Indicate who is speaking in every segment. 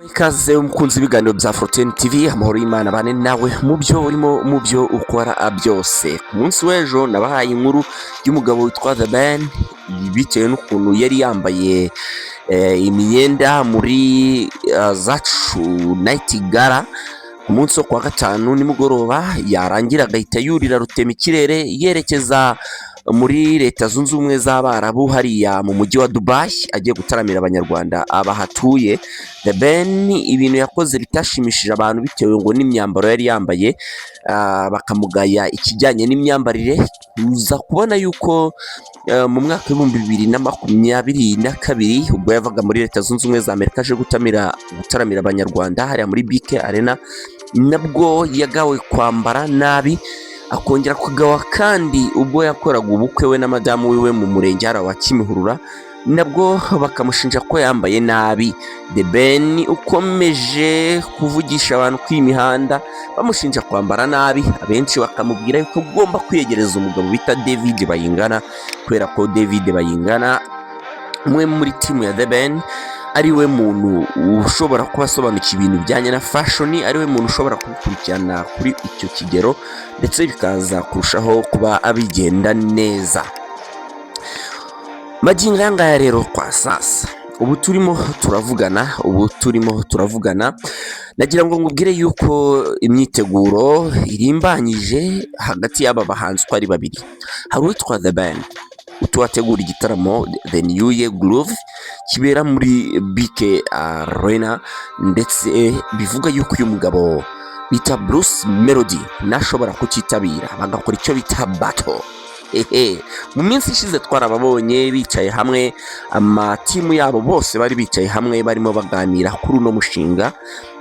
Speaker 1: Ikaze umukunzi w'ibiganiro bya Fortune TV, amahoro y'Imana bane nawe mu byo urimo mu byo ukora byose. Ku munsi w'ejo nabahaye inkuru y'umugabo witwa The Ben bitewe n'ukuntu yari yambaye imyenda muri zacu night gala. Ku munsi wo kuwa gatanu nimugoroba yarangira agahita yurira rutema ikirere yerekeza muri Leta Zunze Ubumwe z'Abarabu hariya mu mujyi wa Dubai, agiye gutaramira abanyarwanda abahatuye. The Ben ibintu yakoze bitashimishije abantu bitewe ngo n'imyambaro yari yambaye, bakamugaya ikijyanye n'imyambarire. Uza kubona yuko mu mwaka w'ibihumbi 2022 ubwo yavaga muri Leta Zunze Ubumwe za Amerika aje gutaramira abanyarwanda hariya muri BK Arena, nabwo yagawe kwambara nabi, akongera kugawa kandi ubwo yakoraga ubukwe we na madamu wiwe mu murenge wa Kimihurura, nabwo bakamushinja ko yambaye nabi. The Ben ukomeje kuvugisha abantu kw'imihanda bamushinja kwambara nabi, abenshi bakamubwira yuko ugomba kwiyegereza umugabo bita David Bayingana, kubera ko David Bayingana umwe muri timu ya The Ben ariwe muntu ushobora kuba asobanukiwe ibintu bijyanye na fashion, ariwe muntu ushobora kubikurikirana kuri icyo kigero ndetse bikaza kurushaho kuba abigenda neza. Magingo yangaya rero kwa sasa ubu turimo turavugana, nagira ngo ngubwire yuko imyiteguro irimbanyije hagati y'aba bahanzi ko ari babiri. Hari uwitwa The Ben utuwategura igitaramo The New Year Groove kibera muri BK Arena, ndetse bivuga yuko uyu mugabo bita Bruce Melody nashobora kukitabira bagakora icyo bita battle. Mu minsi ishize twarababonye bicaye hamwe, amatimu yabo bose bari bicaye hamwe barimo baganira kuri uno mushinga,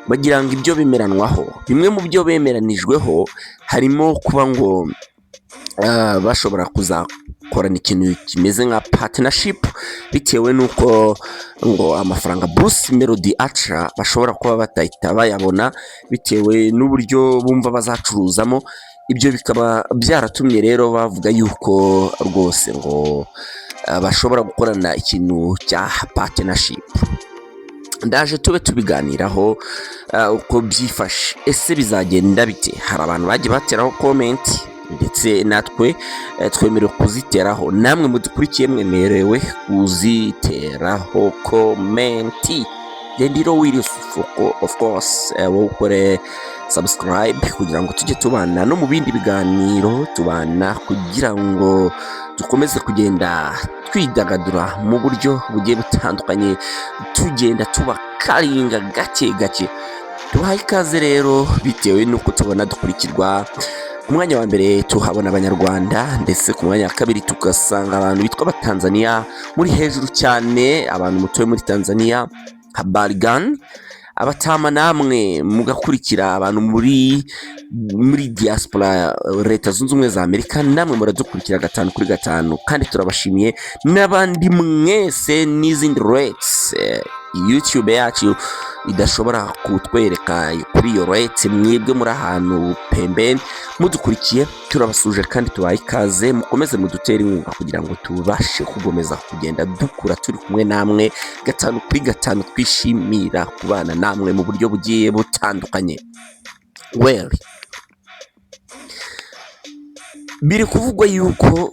Speaker 1: bagira ngo ibyo bemeranwaho. Bimwe mu byo bemeranijweho harimo kuba ngo bashobora kuzakorana ikintu kimeze nka partnership, bitewe n'uko ngo amafaranga Bruce Melody aca bashobora kuba batahita bayabona bitewe n'uburyo bumva bazacuruzamo. Ibyo bikaba byaratumye rero bavuga yuko rwose ngo bashobora gukorana ikintu cya partnership. Ndaje tube tubiganiraho uko byifashe, ese bizagenda bite? Hari abantu bagiye bateraho comment ndetse natwe twemerewe kuziteraho, namwe mudukurikiye mwemerewe kuziteraho comment. Dendiro wiri of course wokore subscribe kugira ngo tujye tubana no mu bindi biganiro tubana, kugira ngo dukomeze kugenda twidagadura mu buryo bugiye butandukanye, tugenda tubakaringa gake gake. Tuhaye ikaze rero bitewe n'uko tubona dukurikirwa. Ku mwanya wa mbere tuhabona abanyarwanda, ndetse ku mwanya wa kabiri tugasanga abantu bitwa abatanzania muri hejuru cyane, abantu mutoye muri Tanzania habari gani, abatama namwe mugakurikira abantu muri diaspora Leta Zunze Ubumwe za Amerika, namwe muradukurikira 5/5 kandi turabashimiye. N'abandi mwese n'izindi rates YouTube yacu idashobora kutwereka kuri iyo rate, mwebwe muri ahantu pembeni mudukurikiye, turabasuje kandi tubaye ikaze. Mukomeze mudutera inkunga kugira ngo tubashe kugomeza kugenda dukura turi kumwe namwe 5/5, twishimira kubana namwe mu buryo bugiye butandukanye. Well, biri kuvugwa yuko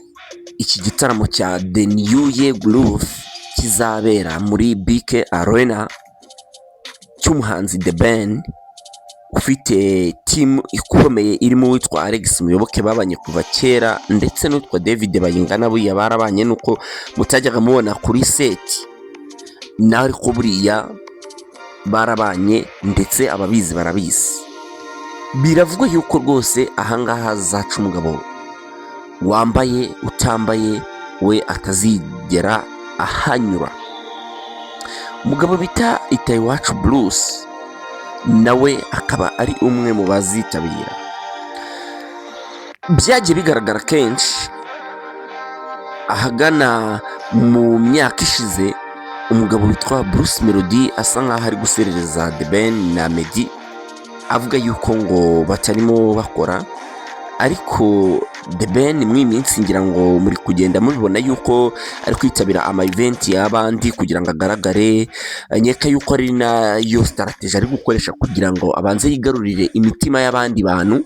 Speaker 1: iki gitaramo cya The New Year Groove kizabera muri BK Arena cy'umuhanzi The Ben ufite team ikomeye irimo witwa Alex Muyoboke babanye kuva kera, ndetse n'utwa David Bayingana buya barabanye nuko mutajyaga mubona kuri set, nawe ko buriya barabanye ndetse ababizi barabizi. Biravugwa yuko rwose ahangaha zaca umugabo wambaye utambaye we atazigera ahanyura. Umugabo bita Itayiwacu Bruce nawe akaba ari umwe mu bazitabira. Byagiye bigaragara kenshi ahagana mu myaka ishize umugabo witwa Bruce Melody asa nkaho ari guserereza The Ben na Meddy avuga yuko ngo batarimo bakora, ariko The Ben muri iyi minsi ngira ngo muri kugenda mubibona yuko ari kwitabira ama event y'abandi kugira ngo agaragare, nkeka yuko ari nayo strategy ari gukoresha kugira ngo abanze yigarurire imitima y'abandi bantu.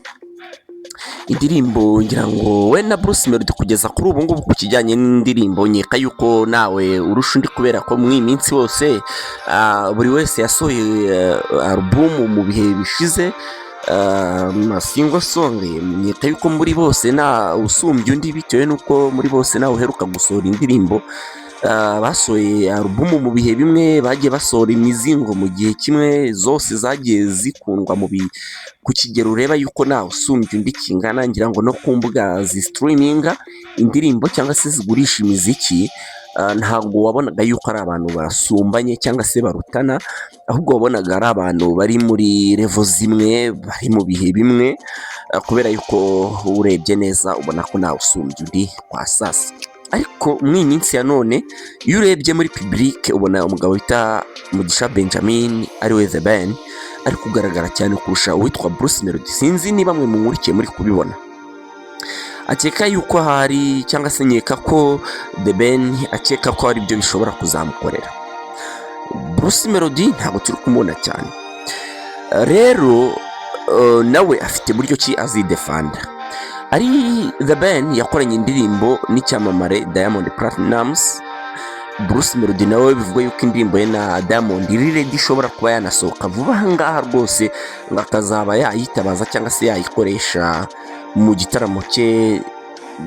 Speaker 1: Indirimbo ngira ngo we na Bruce Melody kugeza kuri ubu ngubu ku kijyanye n'indirimbo nkeka yuko nawe urusha undi, kubera ko muri iyi minsi wose buri wese yasohoye album mu bihe bishize, single song. Nkeka yuko muri bose nta usumbye undi bitewe n'uko muri bose nawe uheruka gusohora indirimbo. Basohoye album mu bihe bimwe, bagiye basohora imizingo mu gihe kimwe, zose zagiye zikundwa ku kigero ureba yuko nta usumbye undi kingana. Ngira ngo no ku mbuga zisitiriminga indirimbo cyangwa se zigurisha imiziki, ntabwo wabonaga yuko ari abantu basumbanye cyangwa se barutana, ahubwo wabonaga ari abantu bari muri level zimwe, bari mu bihe bimwe, kubera yuko urebye neza ubona ko nta usumbye undi kwa sasa. Ariko muri iyi minsi ya none iyo urebye muri public ubona umugabo bita Mugisha Benjamin ariwe The Ben ari kugaragara cyane kurusha uwitwa Bruce Melody. Sinzi niba mwe mumurikiye muri kubibona. Akeka yuko hari cyangwa se nkeka ko The Ben akeka ko hari ibyo bishobora kuzamukorera. Bruce Melody ntabwo turi kumubona cyane, rero nawe afite buryo ki azidefanda. Ari The Ben yakoranye indirimbo n'icyamamare Diamond Platnumz. Bruce Melody nawe bivuga yuko indirimbo ye na Diamond iri ready ishobora kuba yanasohoka vuba aha ngaha rwose, ngo akazaba yayitabaza cyangwa se yayikoresha mu gitaramo cye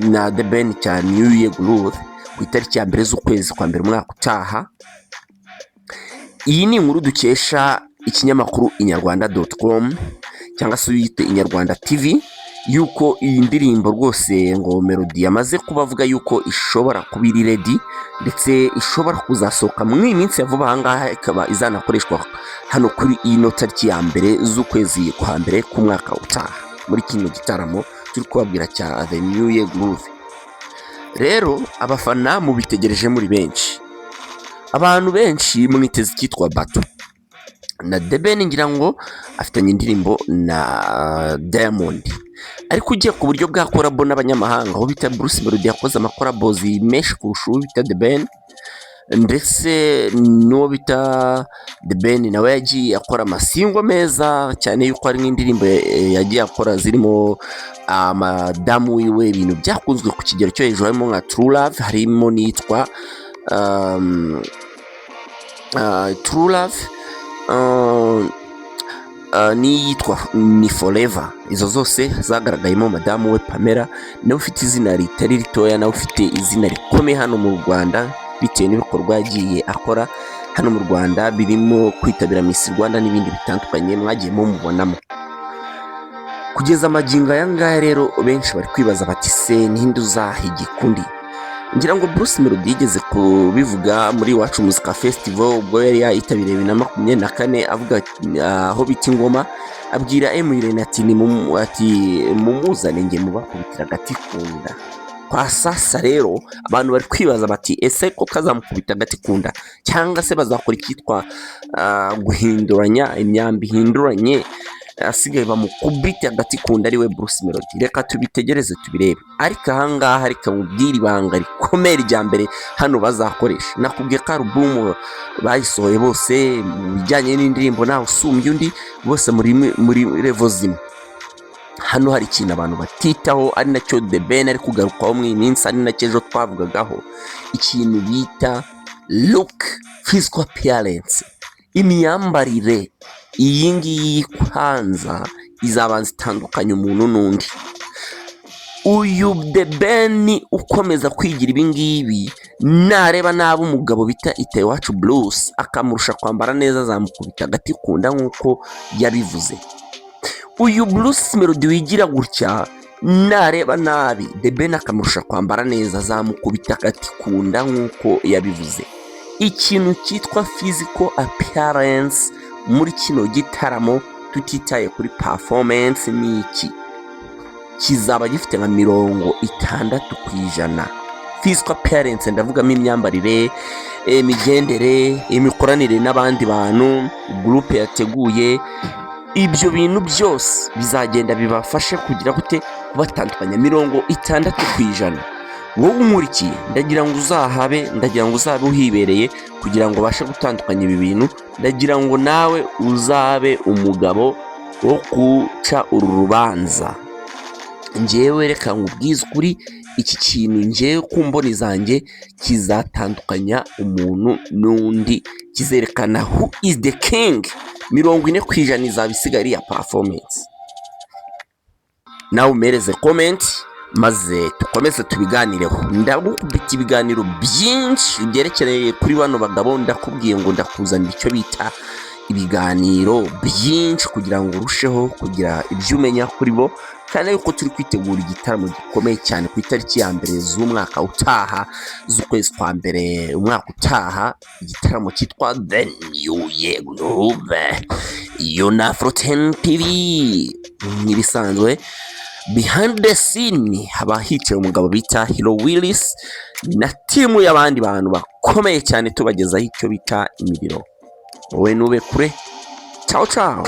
Speaker 1: na The Ben cya New Year Groove ku itariki ya 1 z'ukwezi kwa 1 umwaka utaha. Iyi ni inkuru dukesha ikinyamakuru inyarwanda.com cyangwa se uyite Inyarwanda TV, yuko iyi ndirimbo rwose ngo Melody yamaze kubavuga yuko ishobora kuba iri ready ndetse ishobora kuzasohoka mu minsi ya vuba aha ngaha, ikaba izanakoreshwa hano kuri ino tariki ya 1 z'ukwezi kwa 1 k'umwaka utaha muri kino gitaramo turi kubabwira cya The New Year Groove. Rero abafana mubitegereje muri benshi, abantu benshi mwiteze icyitwa Bato na The Ben. Ngira ngo afitanye indirimbo na Diamond, ariko ugiye ku buryo bwa korabo n'abanyamahanga, aho bita Bruce Melody yakoze amakorabozi menshi kurusha uwo bita The Ben, ndetse n'uwo bita The Ben nawe yagiye akora amasingo meza cyane, yuko hari n'indirimbo yagiye akora zirimo madamu wiwe, ibintu byakunzwe ku kigero cyo hejuru, harimo nka True Love, harimo nitwa True Love, niyitwa ni Forever. Izo zose zagaragayemo madamu we Pamela, nawe ufite izina ritari ritoya, nawe ufite izina rikomeye hano mu Rwanda bitewe n'ibikorwa yagiye akora hano mu Rwanda, birimo kwitabira Miss Rwanda n'ibindi bitandukanye mwagiye mumubonamo. Kugeza amagingo aya ngaya rero benshi bari kwibaza bati se ninde uzahigikundi. Ngira ngo Bruce Melody yigeze kubivuga muri Iwacu Muzika Festival ubwo yari yitabiriye 2024, avuga aho bita Ingoma, abwira Emile ati mumuzane nge mubakubitira agati kunda. Kwa sasa rero abantu bari kwibaza bati ese ko kazamukubita agati kunda cyangwa se bazakora ikitwa guhinduranya imyambi hinduranye asigaye bamukubita agati kunda ariwe Bruce Melody. Reka tubitegereze tubirebe, ariko ahangaha reka mubwire ibanga rikomeye rya mbere hano bazakoresha. Nakubwiye ko album bayisohoye bose mu bijyanye n'indirimbo nawe usumbye undi, bose muri level zimwe. Hano hari ikintu abantu batitaho, ari nacyo The Ben ari kugarukaho mu minsi, ari nacyo ejo twavugagaho, ikintu bita look, physical appearance, imyambarire. Iyi ngiyi kwanza izabanza itandukanye umuntu n'undi. Uyu The Ben ukomeza kwigira ibi ngibi, nareba nabi umugabo bita Iwacu Bruce akamurusha kwambara neza, azamukubita agati kunda nk'uko yabivuze. Uyu Bruce Melody wigira gutya, nareba nabi The Ben akamurusha kwambara neza, azamukubita agati kunda nk'uko yabivuze. Ikintu cyitwa physical appearance muri kino gitaramo tutitaye kuri performance n'iki, kizaba gifite nka 60% physical appearance, ndavugamo imyambarire, imigendere, imikoranire n'abandi bantu groupe yateguye. Ibyo bintu byose bizagenda bibafashe kugira gute kubatandukanya 60%. wowe umurikiye ndagira ngo uzahabe, ndagira ngo uzabe uhibereye kugira ngo bashe gutandukanya ibi bintu. Ndagira ngo nawe uzabe umugabo wo guca uru rubanza. Njyewe reka nkubwize ukuri, iki kintu njyewe ku mboni zanjye kizatandukanya umuntu n'undi, kizerekana who is the king. 40% izaba isigaye ya performance. Nawe umereze comment maze tukomeze tubiganireho. Ndagukubita ibiganiro byinshi byerekereye kuri bano bagabo. Ndakubwiye ngo ndakuzanira icyo bita ibiganiro byinshi kugira ngo urusheho kugira ibyo umenya kuri bo, kandi yuko turi kwitegura igitaramo gikomeye cyane ku itariki ya mbere z'umwaka utaha, z'ukwezi kwa mbere umwaka utaha, igitaramo cyitwa The New Year Groove. Iyo na Afro 10 TV nk'ibisanzwe behind the scene haba hicaye umugabo bita Hero Willis na timu y'abandi bantu bakomeye cyane tubagezaho icyo bita imiriro. Wowe nube kure. Ciao ciao.